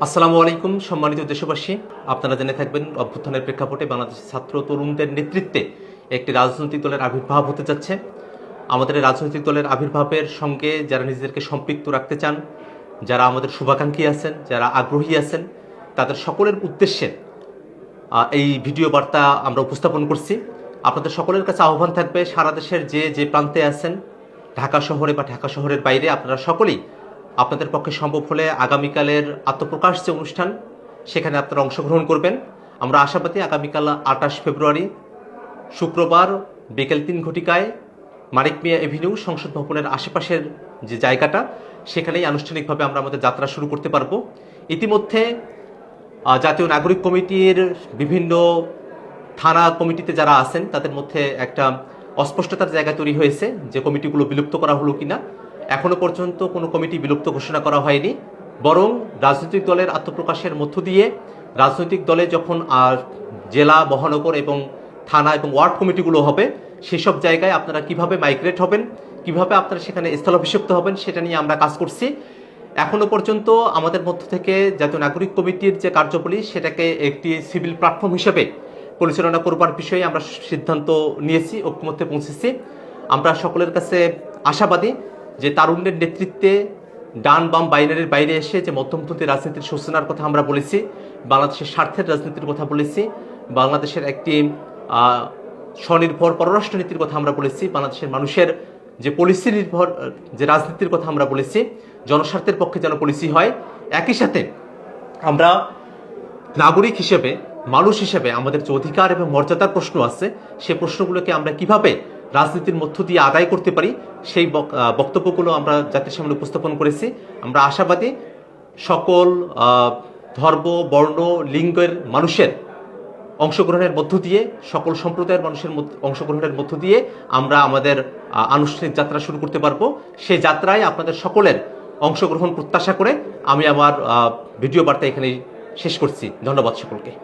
আসসালামু আলাইকুম সম্মানিত দেশবাসী, আপনারা জেনে থাকবেন অভ্যুত্থানের প্রেক্ষাপটে বাংলাদেশের ছাত্র তরুণদের নেতৃত্বে একটি রাজনৈতিক দলের আবির্ভাব হতে যাচ্ছে। আমাদের এই রাজনৈতিক দলের আবির্ভাবের সঙ্গে যারা নিজেদেরকে সম্পৃক্ত রাখতে চান, যারা আমাদের শুভাকাঙ্ক্ষী আছেন, যারা আগ্রহী আছেন, তাদের সকলের উদ্দেশ্যে এই ভিডিও বার্তা আমরা উপস্থাপন করছি। আপনাদের সকলের কাছে আহ্বান থাকবে, সারা দেশের যে প্রান্তে আছেন, ঢাকা শহরে বা ঢাকা শহরের বাইরে, আপনারা সকলেই আপনাদের পক্ষে সম্ভব হলে আগামীকালের আত্মপ্রকাশ যে অনুষ্ঠান, সেখানে আপনারা অংশগ্রহণ করবেন। আমরা আশাবাদী আগামীকাল 28 ফেব্রুয়ারি শুক্রবার বিকেল 3 ঘটিকায় মানিক মিয়া এভিনিউ সংসদ ভবনের আশেপাশের যে জায়গাটা, সেখানেই আনুষ্ঠানিকভাবে আমরা আমাদের যাত্রা শুরু করতে পারবো। ইতিমধ্যে জাতীয় নাগরিক কমিটির বিভিন্ন থানা কমিটিতে যারা আছেন, তাদের মধ্যে একটা অস্পষ্টতার জায়গা তৈরি হয়েছে যে কমিটিগুলো বিলুপ্ত করা হলো কিনা। এখনো পর্যন্ত কোনো কমিটি বিলুপ্ত ঘোষণা করা হয়নি, বরং রাজনৈতিক দলের আত্মপ্রকাশের মধ্য দিয়ে রাজনৈতিক দলে যখন জেলা, মহানগর এবং থানা এবং ওয়ার্ড কমিটিগুলো হবে, সেসব জায়গায় আপনারা কিভাবে মাইগ্রেট হবেন, কিভাবে আপনারা সেখানে স্থলাভিষিক্ত হবেন, সেটা নিয়ে আমরা কাজ করছি। এখনো পর্যন্ত আমাদের মধ্য থেকে জাতীয় নাগরিক কমিটির যে কার্যাবলী, সেটাকে একটি সিভিল প্ল্যাটফর্ম হিসেবে পরিচালনা করবার বিষয়ে আমরা সিদ্ধান্ত নিয়েছি, ঐক্যমত্যে পৌঁছেছি। আমরা সকলের কাছে আশাবাদী যে তারুণ্যের নেতৃত্বে ডান বাম বাইনারির বাইরে এসে যে মধ্যমপন্থী রাজনীতির সূচনার কথা আমরা বলেছি, বাংলাদেশের স্বার্থের রাজনীতির কথা বলেছি, বাংলাদেশের একটি স্বনির্ভর পররাষ্ট্র নীতির কথা আমরা বলেছি, বাংলাদেশের মানুষের যে পলিসি নির্ভর যে রাজনীতির কথা আমরা বলেছি, জনস্বার্থের পক্ষে যেন পলিসি হয়। একই সাথে আমরা নাগরিক হিসেবে, মানুষ হিসেবে আমাদের যে অধিকার এবং মর্যাদার প্রশ্ন আছে, সেই প্রশ্নগুলোকে আমরা কিভাবে রাজনীতির মধ্য দিয়ে আদায় করতে পারি, সেই বক্তব্যগুলো আমরা জাতির সামনে উপস্থাপন করেছি। আমরা আশাবাদী সকল ধর্ম, বর্ণ, লিঙ্গের মানুষের অংশগ্রহণের মধ্য দিয়ে, সকল সম্প্রদায়ের মানুষের অংশগ্রহণের মধ্য দিয়ে আমরা আমাদের আনুষ্ঠানিক যাত্রা শুরু করতে পারবো। সেই যাত্রায় আপনাদের সকলের অংশগ্রহণ প্রত্যাশা করে আমি আমার ভিডিও বার্তা এখানেই শেষ করছি। ধন্যবাদ সকলকে।